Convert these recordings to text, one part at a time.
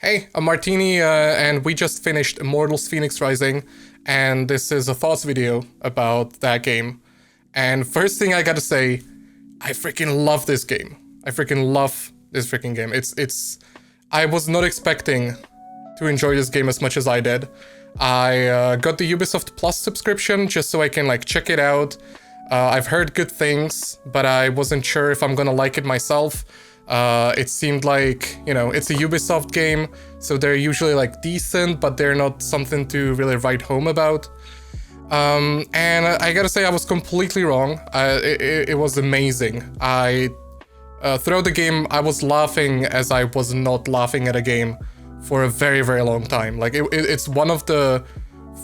Hey, I'm MarTyNi, and we just finished Immortals Fenyx Rising, and this is a thoughts video about that game. And first thing I gotta say, I freaking love this game. I freaking love this freaking game. I was not expecting to enjoy this game as much as I did. I got the Ubisoft Plus subscription just so I can like check it out. I've heard good things, but I wasn't sure if I'm gonna like it myself. It seemed like, you know, it's a Ubisoft game, so they're usually like decent, but they're not something to really write home about. And I gotta say I was completely wrong. It was amazing. Throughout the game, I was laughing as I was not laughing at a game for a very, very long time. Like, it's one of the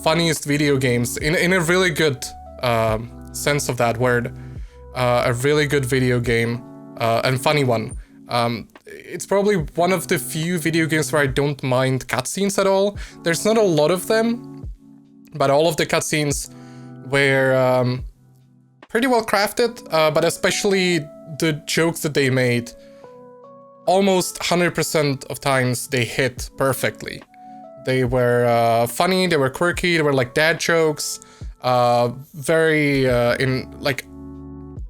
funniest video games, in a really good sense of that word. A really good video game, and funny one. It's probably one of the few video games where I don't mind cutscenes at all. There's not a lot of them, but all of the cutscenes were pretty well crafted, but especially the jokes that they made, almost 100% of times they hit perfectly. They were funny, they were quirky, they were like dad jokes, very in like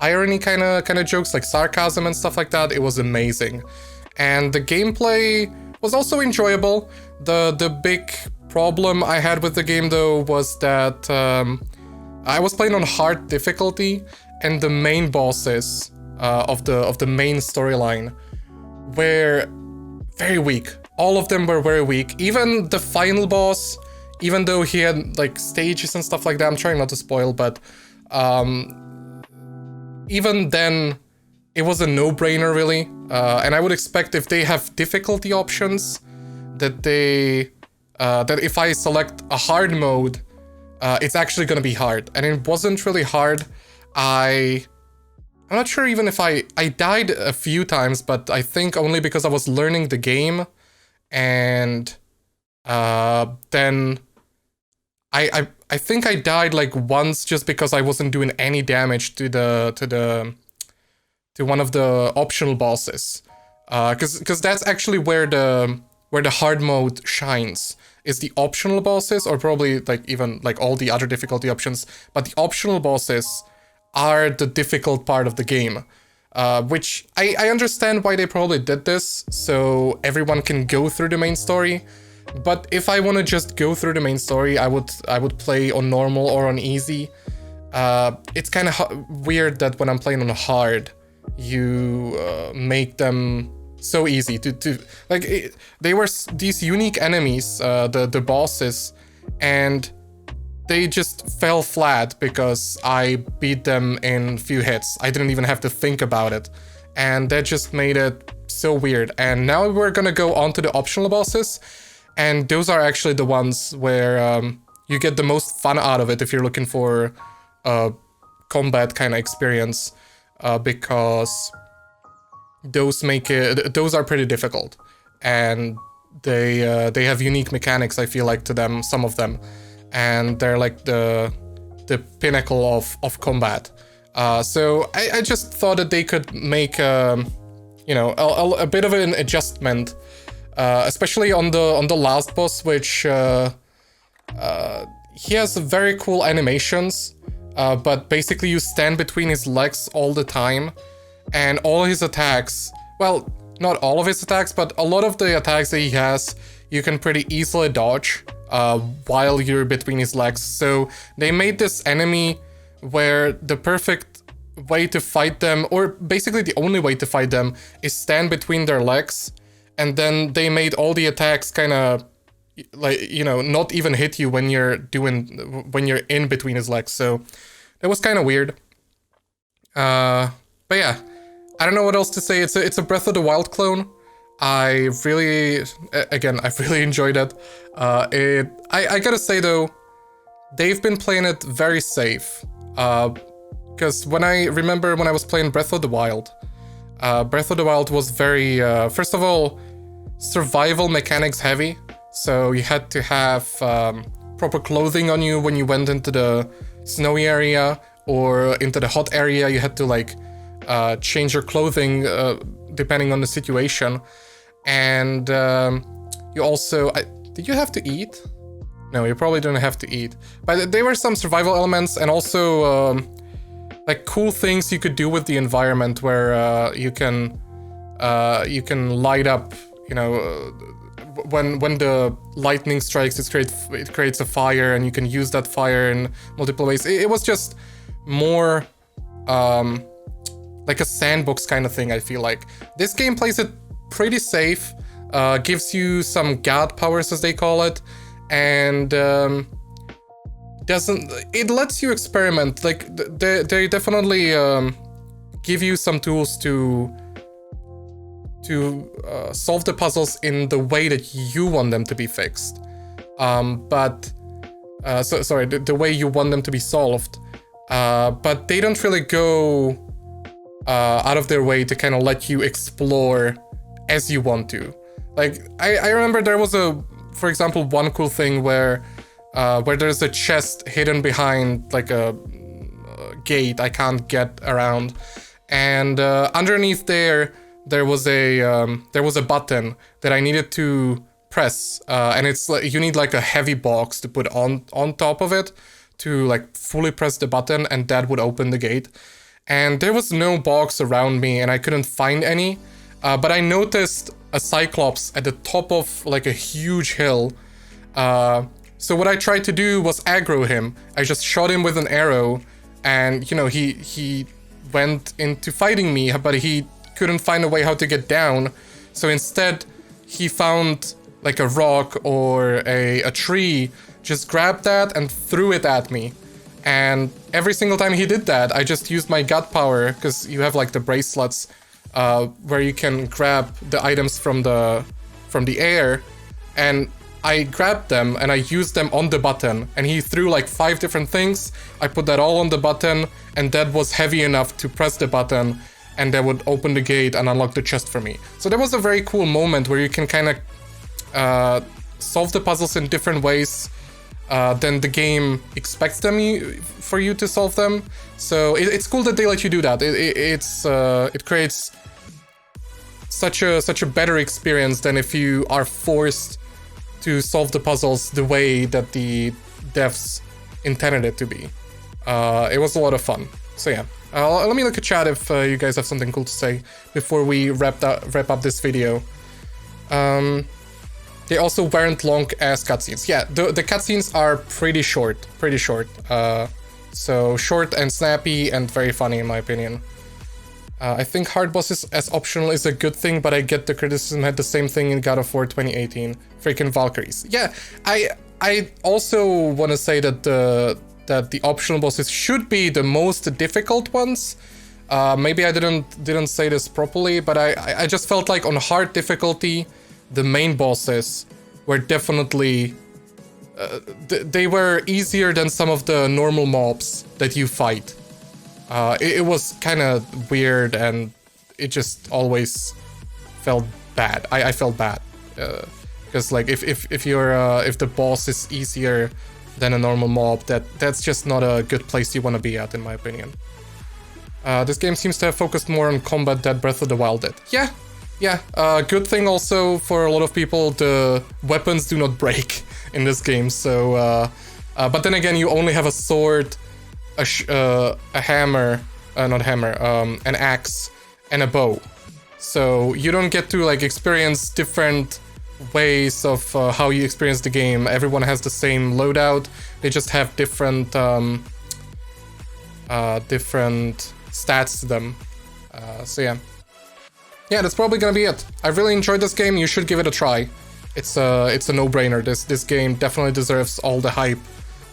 irony kind of jokes, like sarcasm and stuff like that. It was amazing. And the gameplay was also enjoyable. The big problem I had with the game though was that I was playing on hard difficulty, and the main bosses of the main storyline were very weak. All of them were very weak. Even the final boss, even though he had like stages and stuff like that, I'm trying not to spoil, but even then, it was a no-brainer, really. And I would expect if they have difficulty options, that that if I select a hard mode, it's actually gonna be hard. And it wasn't really hard. I'm not sure even if I died a few times, but I think only because I was learning the game, and then I think I died like once just because I wasn't doing any damage to one of the optional bosses, because that's actually where the hard mode shines, is the optional bosses, or probably like even like all the other difficulty options, but the optional bosses are the difficult part of the game, which I understand why they probably did this, so everyone can go through the main story. But if I want to just go through the main story, I would play on normal or on easy. It's kind of weird that when I'm playing on hard, you make them so easy to like. They were these unique enemies, the bosses, and they just fell flat because I beat them in few hits. I didn't even have to think about it, and that just made it so weird. And now we're gonna go on to the optional bosses. And those are actually the ones where you get the most fun out of it if you're looking for a combat kind of experience, because those are pretty difficult, and they have unique mechanics, I feel like, to them, some of them, and they're like the pinnacle of combat. So I just thought that they could make you know, a bit of an adjustment. Especially on the last boss, which he has very cool animations, but basically you stand between his legs all the time, and all his attacks, well, not all of his attacks, but a lot of the attacks that he has, you can pretty easily dodge while you're between his legs. So they made this enemy where the perfect way to fight them, or basically the only way to fight them, is stand between their legs. And then they made all the attacks kind of like, you know, not even hit you when you're in between his legs. So that was kind of weird. But yeah, I don't know what else to say. It's a Breath of the Wild clone. I really enjoyed it. I gotta say though, they've been playing it very safe. Because when I was playing Breath of the Wild, Breath of the Wild was very, first of all, survival mechanics heavy. So you had to have proper clothing on you when you went into the snowy area or into the hot area. You had to like change your clothing depending on the situation. And You also... did you have to eat? No, you probably didn't have to eat. But there were some survival elements and also like cool things you could do with the environment where you can light up, you know, when the lightning strikes, it creates a fire and you can use that fire in multiple ways. It was just more like a sandbox kind of thing, I feel like. This game plays it pretty safe, gives you some god powers as they call it, and it lets you experiment. Like they definitely give you some tools to solve the puzzles in the way that you want them to be fixed. The way you want them to be solved. But they don't really go out of their way to kind of let you explore as you want to. Like, I remember there was for example, one cool thing where there's a chest hidden behind like a gate I can't get around, and underneath there was a button that I needed to press, and it's like you need like a heavy box to put on top of it to like fully press the button, and that would open the gate. And there was no box around me, and I couldn't find any. But I noticed a Cyclops at the top of like a huge hill. So what I tried to do was aggro him. I just shot him with an arrow, and you know he went into fighting me, but he couldn't find a way how to get down. So instead, he found like a rock or a tree, just grabbed that and threw it at me. And every single time he did that, I just used my gut power, because you have like the bracelets where you can grab the items from the air, and I grabbed them and I used them on the button, and he threw like 5 different things. I put that all on the button, and that was heavy enough to press the button, and that would open the gate and unlock the chest for me. So that was a very cool moment where you can kind of solve the puzzles in different ways than the game expects for you to solve them. So it's cool that they let you do that. It creates such a better experience than if you are forced to solve the puzzles the way that the devs intended it to be. It was a lot of fun. So yeah, let me look at chat if you guys have something cool to say before we wrap up this video. They also weren't long-ass cutscenes. Yeah, the cutscenes are pretty short. So short and snappy and very funny in my opinion. I think hard bosses as optional is a good thing, but I get the criticism had the same thing in God of War 2018. Freaking Valkyries. Yeah, I also want to say that the optional bosses should be the most difficult ones. Maybe I didn't say this properly, but I just felt like on hard difficulty, the main bosses were definitely they were easier than some of the normal mobs that you fight. It was kind of weird, and it just always felt bad. I felt bad because like if the boss is easier than a normal mob, that's just not a good place you want to be at, in my opinion. This game seems to have focused more on combat than Breath of the Wild did. Yeah, good thing also for a lot of people, the weapons do not break in this game, so... but then again, you only have a sword, a hammer, not hammer, an axe, and a bow. So you don't get to, like, experience different ways of how you experience the game. Everyone has the same loadout, they just have different, different stats to them. So yeah. Yeah, that's probably gonna be it. I really enjoyed this game. You should give it a try. It's a no-brainer. This game definitely deserves all the hype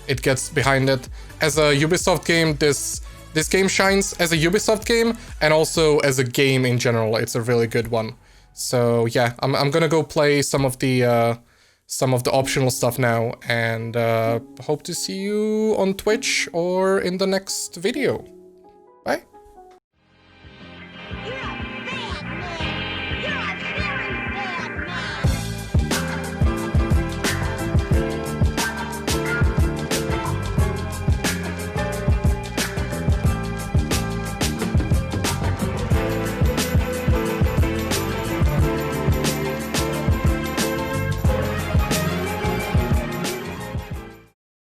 it gets behind it. As a Ubisoft game, this game shines as a Ubisoft game, and also as a game in general. It's a really good one. So yeah, I'm gonna go play some of the optional stuff now, and hope to see you on Twitch or in the next video.